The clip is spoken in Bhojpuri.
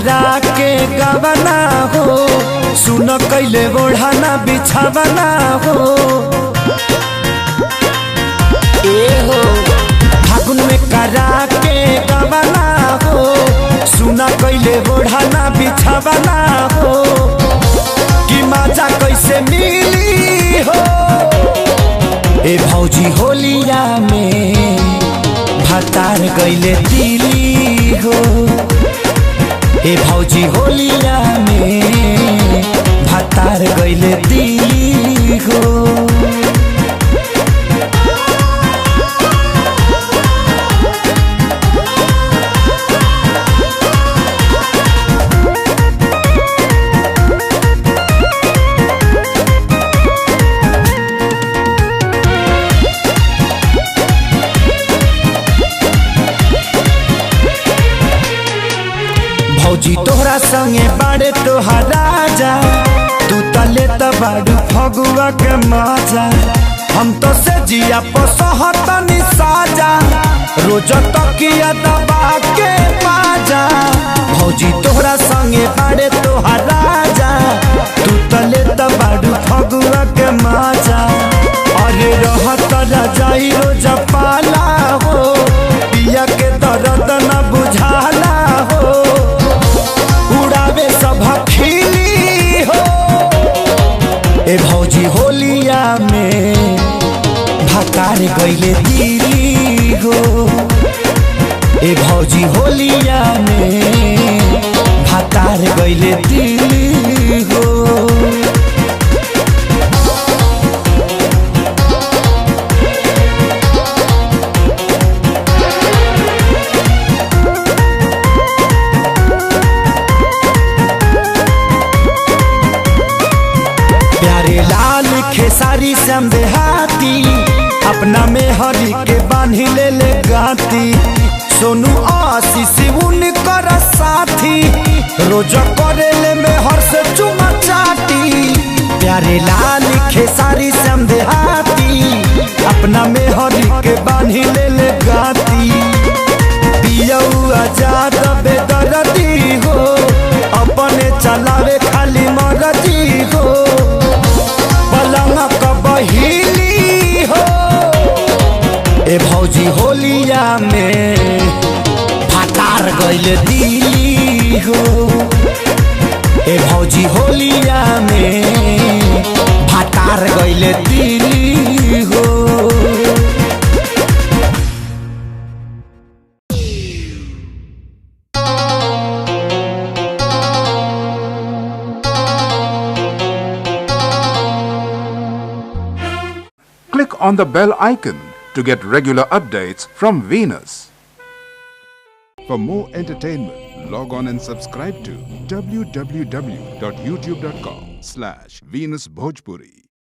करा के गवना हो, सुन कैले ओढ़ाना बिछावना हो। ए हो फागुन में करा के गवना हो, सुन कैले ओढ़ाना बिछावना हो। कि मजा कैसे मिली हो ए भौजी होलिया में, भतार गइले दिली हो। ए भौजी होलिया में, भतार गइले दिली हो। भौजी तोहरा संगे बाड़े तोहार राजा, तू तले बाड़ू फगुआ के मजा। हम तो से जिया पसहतनी साजा, रोज तकिया दबा के बाजा। भौजी तोहरा संगे बाड़े तोहार राजा, तू तले बाड़ू फगुआ के मजा। अरे रहत रजाई रोज पाला हो, पिया के दर्द न बुझाला हो। उड़ावे सब खिली हो ए भौजी होलिया में, भतार गइले दिली हो। ए भौजी होलिया में, भतार गइले दिली हो। लाल खेसारी श्याम देहाती, अपना में हरी के बांधी ले ले गाती। सोनू आशीष उनकर साथी, रोज करे ले में हर से चुमा चाटी। प्यारे लाल खेसारी श्याम देहाती, अपना में हरी के बांधी ले ले गाती। पियऊ आजाद बेदर्दी हो, अपने चलावे खाली मर्जी हो। बहिली हो ए भौजी होलिया में, भतार गइले दिली हो। ए भौजी होलिया में, भतार गइले दिली हो। Click on the bell icon to get regular updates from Venus. For more entertainment, log on and subscribe to www.youtube.com/VenusBhojpuri.